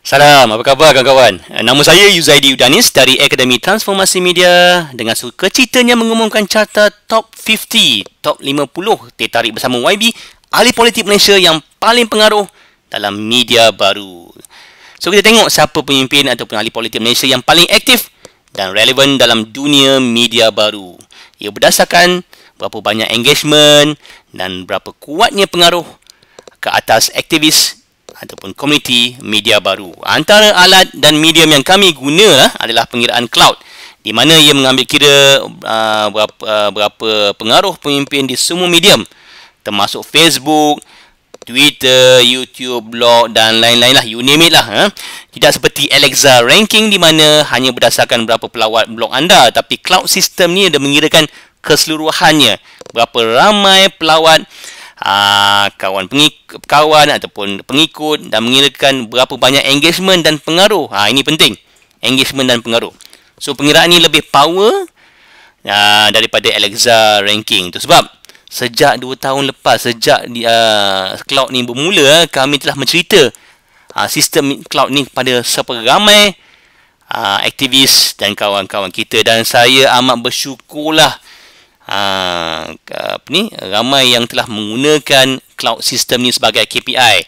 Salam, apa khabar kawan-kawan? Nama saya Yuzaidi Udanis dari Akademi Transformasi Media dengan sukacitanya mengumumkan carta Top 50, Top 50 tertarik bersama YB, ahli politik Malaysia yang paling pengaruh dalam media baru. So kita tengok siapa pemimpin ataupun ahli politik Malaysia yang paling aktif dan relevan dalam dunia media baru. Ia berdasarkan berapa banyak engagement dan berapa kuatnya pengaruh ke atas aktivis ataupun komuniti media baru. Antara alat dan medium yang kami guna adalah pengiraan cloud, di mana ia mengambil kira berapa pengaruh pemimpin di semua medium, termasuk Facebook, Twitter, YouTube, blog dan lain-lain lah, you name it lah. Tidak seperti Alexa ranking di mana hanya berdasarkan berapa pelawat blog anda, tapi cloud system ni ada mengirakan keseluruhannya, berapa ramai pelawat, kawan ataupun pengikut, dan mengirakan berapa banyak engagement dan pengaruh. Ini penting, engagement dan pengaruh. So pengiraan ni lebih power daripada Alexa ranking. Itu sebab sejak 2 tahun lepas, sejak cloud ni bermula, kami telah mencerita sistem cloud ni kepada siapa ramai aktivis dan kawan-kawan kita, dan saya amat bersyukurlah ramai yang telah menggunakan cloud system ni sebagai KPI,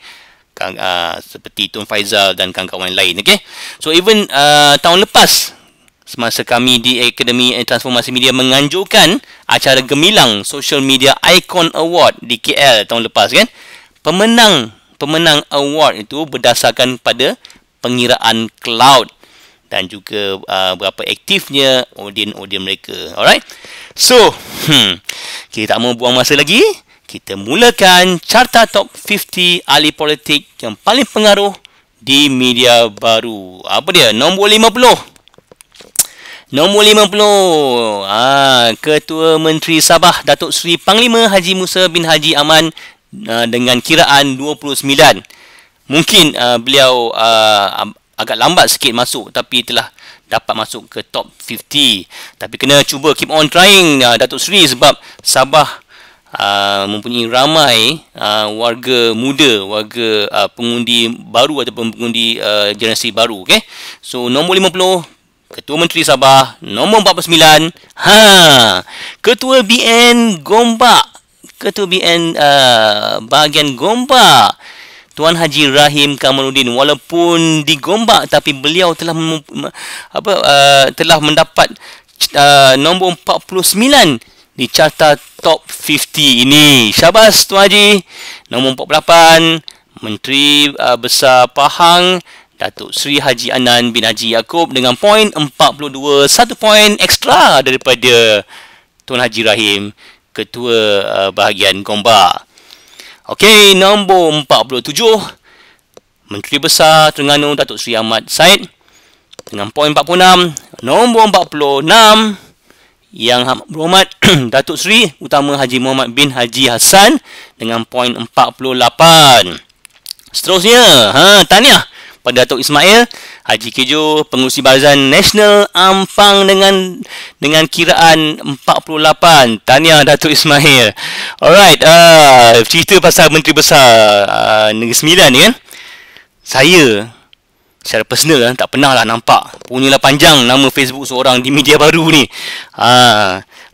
seperti Tun Faizal dan kawan-kawan lain. Okay? So even tahun lepas, semasa kami di Akademi Transformasi Media menganjurkan acara gemilang Social Media Icon Award di KL tahun lepas, kan, pemenang award itu berdasarkan pada pengiraan cloud dan juga berapa aktifnya audien mereka. Alright. So, kita tak mau buang masa lagi. Kita mulakan carta top 50 ahli politik yang paling pengaruh di media baru. Apa dia? Nombor 50. Nombor 50. Ketua Menteri Sabah Datuk Seri Panglima Haji Musa bin Haji Aman dengan kiraan 29. Mungkin beliau agak lambat sikit masuk, tapi telah dapat masuk ke top 50. Tapi kena cuba keep on trying, Datuk Seri, sebab Sabah mempunyai ramai warga muda, warga pengundi baru ataupun pengundi generasi baru. Okay? So nombor 50 Ketua Menteri Sabah. Nombor 49 Ketua BN Gombak, Ketua BN bahagian Gombak, Tuan Haji Rahim Kamaluddin. Walaupun di Gombak, tapi beliau telah telah mendapat nombor 49 di carta top 50 ini. Syabas Tuan Haji. Nombor 48 Menteri Besar Pahang Datuk Seri Haji Anan bin Haji Yaakob dengan poin 42, 1 poin ekstra daripada Tuan Haji Rahim, Ketua bahagian Gombak. Okey, nombor 47 Menteri Besar Terengganu Datuk Seri Ahmad Said dengan poin 46. Nombor 46 Yang Berhormat Datuk Seri Utama Haji Muhammad bin Haji Hassan dengan poin 48. Seterusnya, tahniah pada Datuk Ismail Haji Kejo, Pengerusi Barisan Nasional Ampang dengan kiraan 48. Tahniah Datuk Ismail. Alright, cerita pasal Menteri Besar Negeri Sembilan ni, kan, saya secara personal tak pernah lah nampak punyalah panjang nama Facebook seorang di media baru ni.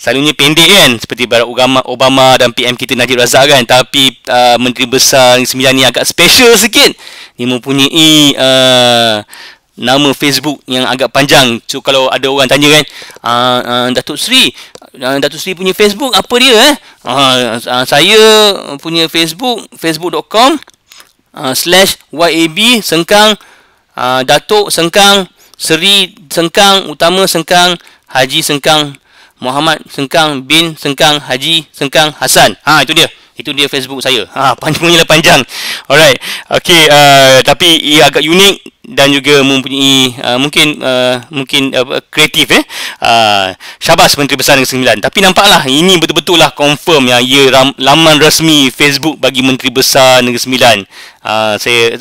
Selalunya pendek, kan, seperti Barack Obama dan PM kita Najib Razak, kan. Tapi Menteri Besar Negeri Sembilan ni agak special sikit. Dia mempunyai nama Facebook yang agak panjang. So kalau ada orang tanya, kan, Datuk Seri punya Facebook apa dia? Saya punya Facebook, facebook.com/YAB sengkang Datuk sengkang Seri sengkang Utama sengkang Haji sengkang Muhammad sengkang bin sengkang Haji sengkang Hassan. Itu dia Facebook saya. Panjangnya panjang. Alright. Okey, tapi ia agak unik dan juga mempunyai mungkin kreatif, syabas Menteri Besar Negeri Sembilan. Tapi nampaklah ini betul-betul lah confirm yang ia laman rasmi Facebook bagi Menteri Besar Negeri Sembilan. Saya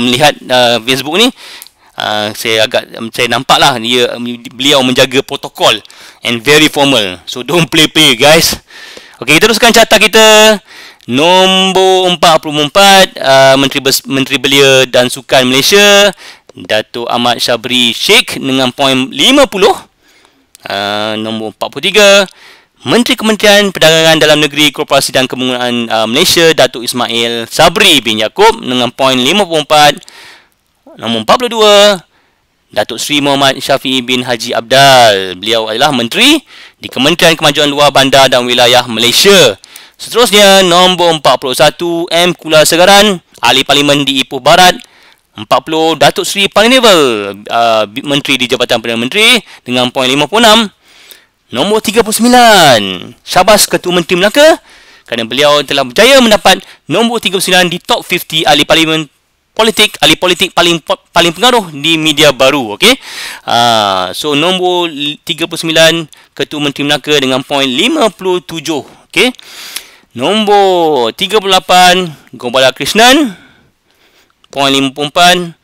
melihat Facebook ni, saya nampaklah beliau menjaga protokol and very formal. So don't play guys. Okey, kita teruskan carta kita. Nombor 44 Menteri Belia dan Sukan Malaysia Datuk Ahmad Syabri Sheikh dengan poin 50. Nombor 43, Menteri Kementerian Perdagangan Dalam Negeri, Korporasi dan Pembangunan Malaysia, Datuk Ismail Sabri bin Yaakob dengan poin 54. Nombor 42, Datuk Seri Muhammad Syafiee bin Haji Abdal. Beliau adalah Menteri di Kementerian Kemajuan Luar Bandar dan Wilayah Malaysia. Seterusnya, nombor 41, M. Kulasegaran, Ahli Parlimen di Ipoh Barat. 40, Datuk Seri Parnival, Menteri di Jabatan Perdana Menteri dengan poin 56. Nombor 39, Syabas Ketua Menteri Melaka, kerana beliau telah berjaya mendapat nombor 39 di top 50 ahli politik paling pengaruh di media baru. Okey. So nombor 39, Ketua Menteri Melaka dengan poin 57. Okey. Nombor 38, Gopala Krishnan, poin 54.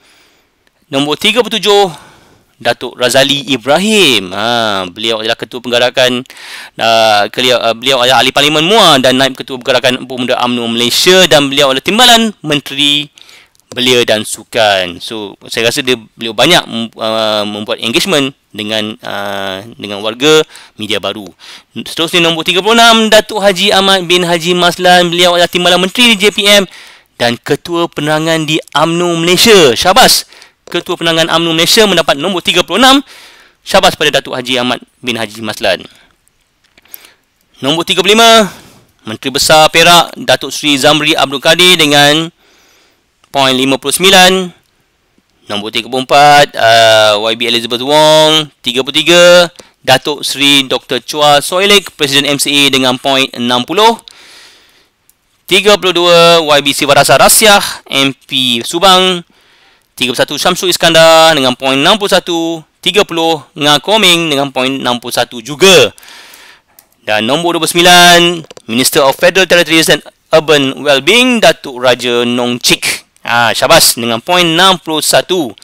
Nombor 37, Datuk Razali Ibrahim. Beliau adalah Ketua Penggerakan, beliau adalah Ahli Parlimen Muar dan Naib Ketua Penggerakan Pemuda UMNO Malaysia, dan beliau adalah Timbalan Menteri Belia dan Sukan. So saya rasa beliau banyak membuat engagement dengan warga media baru. Seterusnya nombor 36, Datuk Haji Ahmad bin Haji Maslan. Beliau adalah Timbalan Menteri di JPM dan Ketua Penerangan di UMNO Malaysia. Syabas, Ketua Penerangan UMNO Malaysia mendapat nombor 36. Syabas pada Datuk Haji Ahmad bin Haji Maslan. Nombor 35, Menteri Besar Perak, Datuk Seri Zamri Abdul Kadir dengan poin 59. Nombor 34, YB Elizabeth Wong. 33, Datuk Seri Dr. Chua Soilik, Presiden MCA dengan poin 60. 32, YB Sivarasa Rasyah, MP Subang. 31, Syamsul Iskandar dengan poin 61. 30, Nga Koming dengan poin 61 juga. Dan nombor 29, Minister of Federal Territories and Urban Wellbeing, Datuk Raja Nong Chik. Syabas dengan poin 61.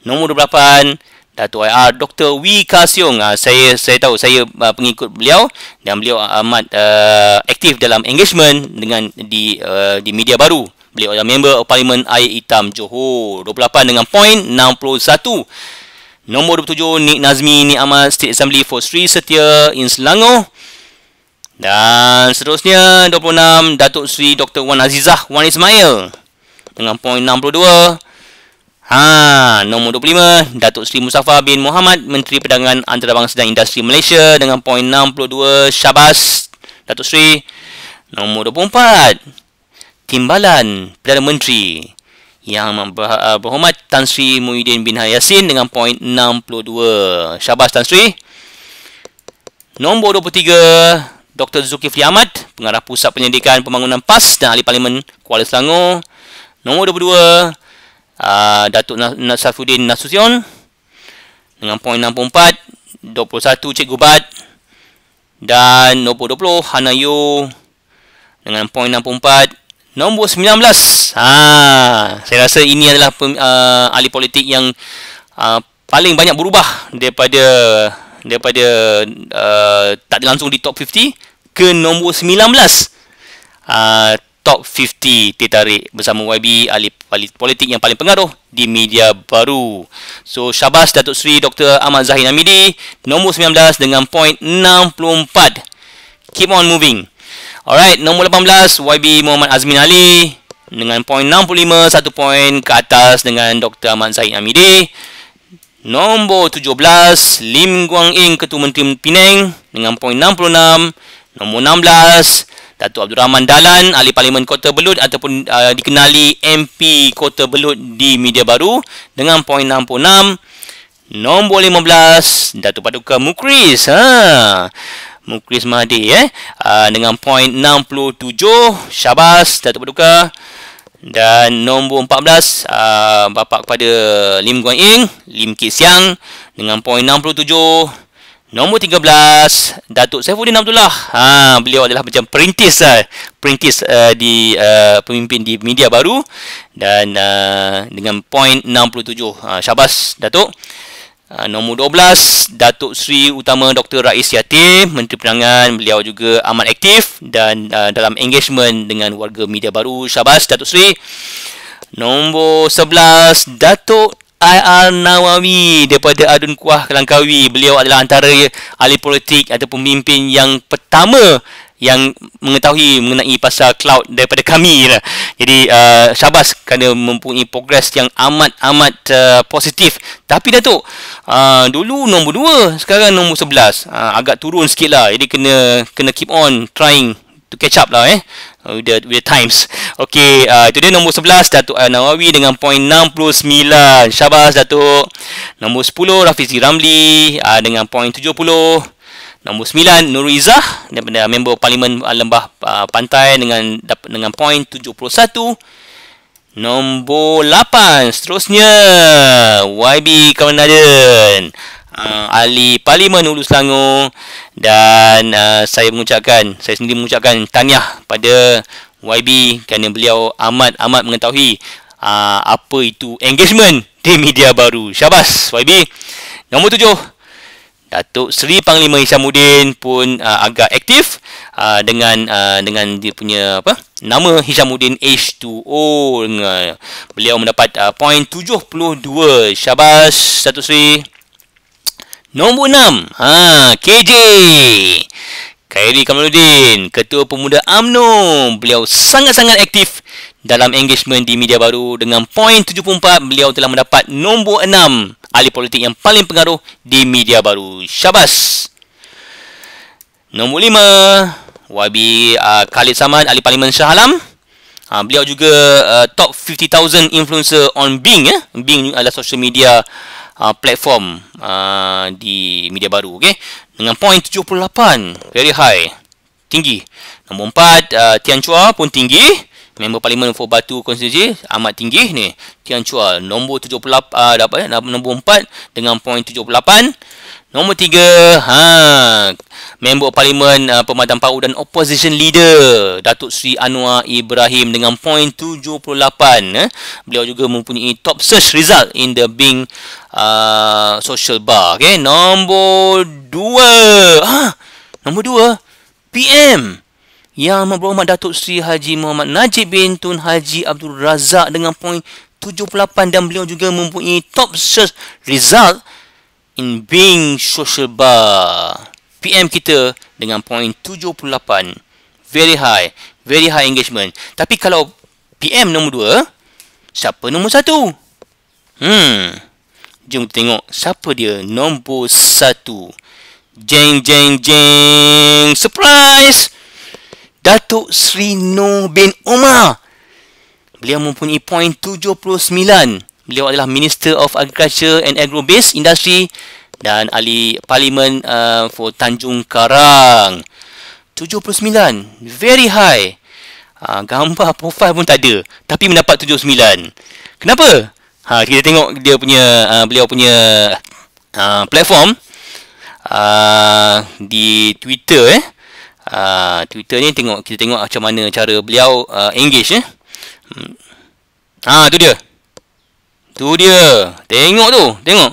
Nombor 28, Datuk IR Dr. Wee Ka Siong. Saya tahu, saya pengikut beliau dan beliau amat aktif dalam engagement dengan di media baru. Beliau adalah member of Parlimen Air Hitam Johor. 28 dengan poin 61. Nombor 27, Nik Nazmi Nik Ahmad, State Assembly for Sri Setia in Selangor. Dan seterusnya 26, Datuk Seri Dr. Wan Azizah Wan Ismail dengan poin 62. Nombor 25, Datuk Seri Mustafa bin Muhammad, Menteri Perdagangan Antarabangsa dan Industri Malaysia dengan poin 62. Syabas, Datuk Seri. Nombor 24, Timbalan Perdana Menteri Yang Berhormat Tan Sri Muhyiddin bin Yassin dengan poin 62. Syabas, Tan Sri. Nombor 23, Dr. Zulkifli Ahmad, Pengarah Pusat Penyelidikan Pembangunan PAS dan Ahli Parlimen Kuala Selangor. Nombor 22, Datuk Saifuddin Nasution dengan poin 64. 21, Cikgu Bat. Dan nombor 20, Hana Yu dengan poin 64. Nombor 19, saya rasa ini adalah ahli politik yang paling banyak berubah daripada tak langsung di top 50 ke nombor 19. Top 50 tertarik bersama YB, ahli politik yang paling pengaruh di media baru. So syabas Datuk Seri Dr. Ahmad Zahid Hamidi, nombor 19 dengan poin 64. Keep on moving. Alright, nombor 18, YB Muhammad Azmin Ali dengan poin 65, 1 poin ke atas dengan Dr. Ahmad Zahid Hamidi. Nombor 17, Lim Guang Eng, Ketua Menteri Penang dengan poin 66. Nombor 16, Datuk Abdul Rahman Dahlan, Ahli Parlimen Kota Belud ataupun dikenali MP Kota Belud di media baru dengan poin 66. Nombor 15, Datuk Paduka Mukris, Mukris Mahathir dengan poin 67. Syabas Datuk Paduka. Dan nombor 14, bapa kepada Lim Guang Eng, Lim Kit Siang dengan poin 67. Nombor 13, Datuk Saifuddin Abdullah. Beliau adalah macam perintis di pemimpin di media baru dan dengan poin 67. Syabas Datuk. Nombor 12, Datuk Seri Utama Dr. Rais Yatim, Menteri Penerangan. Beliau juga amat aktif dan dalam engagement dengan warga media baru. Syabas Datuk Seri. Nombor 11, Datuk IR Nawawi daripada Adun Kuah Langkawi. Beliau adalah antara ahli politik atau pemimpin yang pertama yang mengetahui mengenai pasal cloud daripada kami lah. Jadi syabas kerana mempunyai progres yang amat positif. Tapi Datuk, dulu nombor 2, sekarang nombor 11. Agak turun sikit lah. Jadi kena keep on trying to catch up lah with the times. Okey, itu dia nombor 11 Datuk Nawawi dengan poin 69. Syabas Datuk. Nombor 10 Rafizi Ramli dengan poin 70. Nombor 9 Nurul Izzah daripada member Parlimen Lembah Pantai dengan poin 71. Nombor 8 seterusnya YB Kawanadin, ahli Parlimen Hulu Selangor, dan saya sendiri mengucapkan tahniah pada YB kerana beliau amat mengetahui apa itu engagement di media baru. Syabas YB. Nombor 7 Datuk Seri Panglima Hishamuddin pun agak aktif dengan dia punya nama Hishamuddin H2O. Beliau mendapat poin 72. Syabas Datuk Seri. Nombor 6 KJ Khairi Kamaluddin, Ketua Pemuda UMNO. Beliau sangat-sangat aktif dalam engagement di media baru dengan poin 74. Beliau telah mendapat nombor 6 ahli politik yang paling pengaruh di media baru. Syabas. Nombor 5 YB Khalid Samad, ahli Parlimen Shah Alam. Beliau juga top 50,000 influencer on Bing. Bing adalah social media platform di media baru. Okay? Dengan poin 78. Very high. Tinggi. Nombor 4 Tian Chua pun tinggi. Member Parlimen for Batu Konstitusi, amat tinggi ni. Tian Chua nombor 78 nombor 4 dengan poin 78. Nombor 3 member Parlimen Pematang Pau dan Opposition Leader Datuk Seri Anwar Ibrahim dengan poin 78. Beliau juga mempunyai top search result in the Bing social bar. Okay? Nombor 2 nombor 2 PM Yang Berhormat Datuk Seri Haji Muhammad Najib bin Tun Haji Abdul Razak dengan poin 78, dan beliau juga mempunyai top search result in Bing Social Bar. PM kita dengan poin 78. Very high engagement. Tapi kalau PM nombor 2, siapa nombor 1? Jom kita tengok siapa dia nombor 1. Jeng. Surprise! Datuk Seri Noor bin Umar. Beliau mempunyai poin 79. Beliau adalah Minister of Agriculture and Agro-Based Industry dan ahli Parlimen for Tanjung Karang. 79. Very high. Gambar profil pun tak ada, tapi mendapat 79. Kenapa? Kita tengok dia punya beliau punya platform di Twitter. Twitter ni kita tengok macam mana cara beliau engage. Tu dia. Tengok.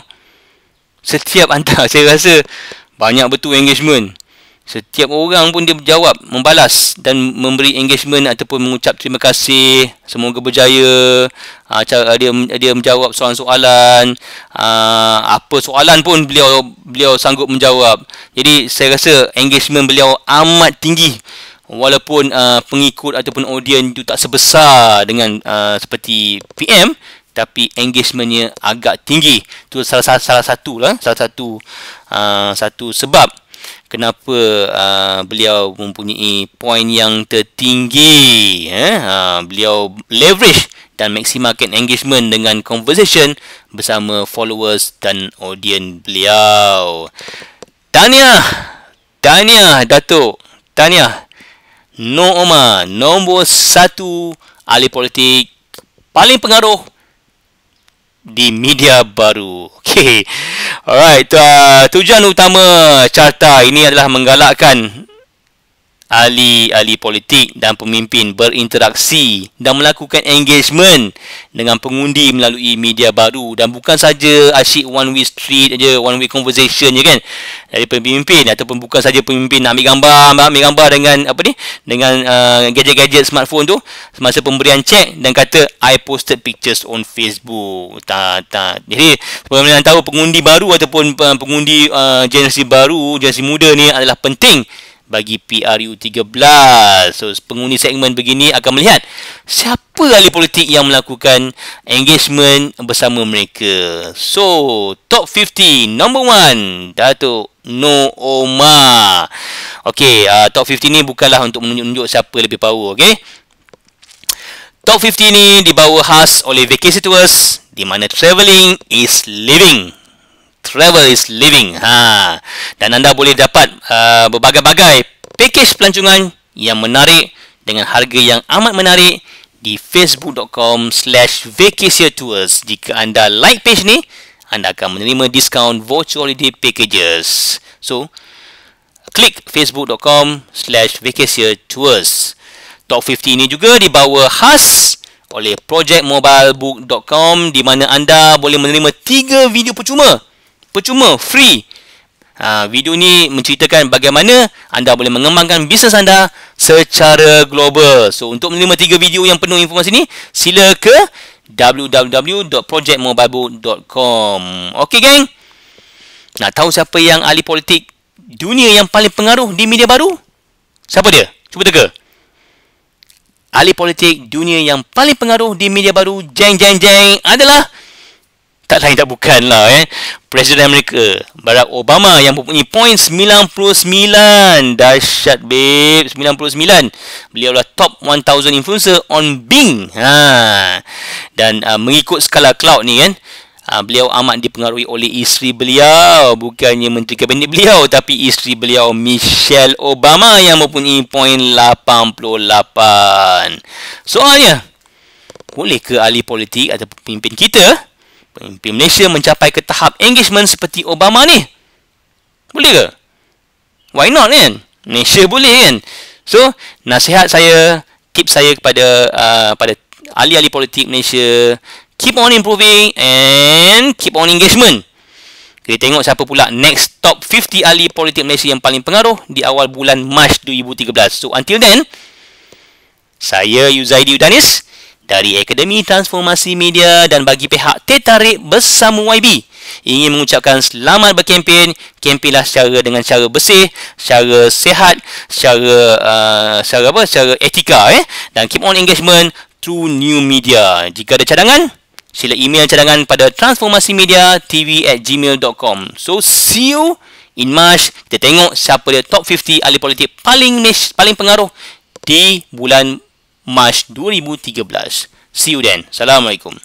Setiap hantar, saya rasa banyak betul engagement. Setiap orang pun dia jawab, membalas dan memberi engagement ataupun mengucap terima kasih, semoga berjaya. Dia menjawab soalan-soalan, apa soalan pun beliau sanggup menjawab. Jadi saya rasa engagement beliau amat tinggi, walaupun pengikut ataupun audien itu tak sebesar dengan seperti PM, tapi engagementnya agak tinggi. Itu salah satu sebab kenapa beliau mempunyai poin yang tertinggi. Beliau leverage dan maksimalkan engagement dengan conversation bersama followers dan audien beliau. Tahniah Datuk. Tahniah Noor Umar, nombor 1 ahli politik paling pengaruh di media baru. Okay. Alright, tujuan utama carta ini adalah menggalakkan ahli politik dan pemimpin berinteraksi dan melakukan engagement dengan pengundi melalui media baru, dan bukan saja asyik one way street aja, one way conversation je kan dari pemimpin, ataupun bukan saja pemimpin nak ambil gambar dengan dengan gadget-gadget smartphone tu semasa pemberian cek dan kata I posted pictures on Facebook. Jadi sebenarnya tahu pengundi baru ataupun pengundi generasi baru, generasi muda ni adalah penting bagi PRU13. So, pengundi segmen begini akan melihat siapa ahli politik yang melakukan engagement bersama mereka. So, top 50, number 1, Datuk Noh Omar. Okey, top 50 ni bukanlah untuk menunjuk-nunjuk siapa lebih power, okey? Top 50 ni dibawa khas oleh Vacation Tours, di mana travelling is living. Travel is living. Dan anda boleh dapat berbagai-bagai pakej pelancongan yang menarik dengan harga yang amat menarik di facebook.com/vacationtours. Jika anda like page ni, anda akan menerima diskaun virtual holiday packages. So, klik facebook.com/vacationtours. Top 50 ini juga dibawa khas oleh projectmobilebook.com, di mana anda boleh menerima 3 video percuma, free. Video ni menceritakan bagaimana anda boleh mengembangkan bisnes anda secara global. So, untuk menerima 3 video yang penuh informasi ni, sila ke www.projectmobilebook.com. Okey, geng? Nak tahu siapa yang ahli politik dunia yang paling pengaruh di media baru? Siapa dia? Cuba teka. Ahli politik dunia yang paling pengaruh di media baru, jeng adalah tak lain tak bukanlah Presiden Amerika Barack Obama, yang mempunyai poin 99. Dahsyat babe, 99. Beliau adalah top 1000 influencer on Bing. Dan mengikut skala cloud ni kan, beliau amat dipengaruhi oleh isteri beliau, bukannya menteri kabinet beliau, tapi isteri beliau Michelle Obama yang mempunyai poin 88. Soalnya, boleh ke ahli politik atau pemimpin kita, pemimpin Malaysia, mencapai ke tahap engagement seperti Obama ni? Boleh ke? Why not kan? Malaysia boleh kan? So, nasihat saya, tips saya kepada pada ahli-ahli politik Malaysia, keep on improving and keep on engagement. Kita tengok siapa pula next top 50 ahli politik Malaysia yang paling pengaruh di awal bulan Mac 2013. So, until then, saya Yuzaidi Udanis dari Akademi Transformasi Media dan bagi pihak Teh Tarik bersama YB ingin mengucapkan selamat berkempen. Kempenlah dengan cara bersih, secara sihat, secara etika dan keep on engagement through new media. Jika ada cadangan, sila email cadangan pada transformasimediatv@gmail.com. So, see you in March. Kita tengok siapa dia top 50 ahli politik paling pengaruh di bulan Mac 2013. See you then. Assalamualaikum.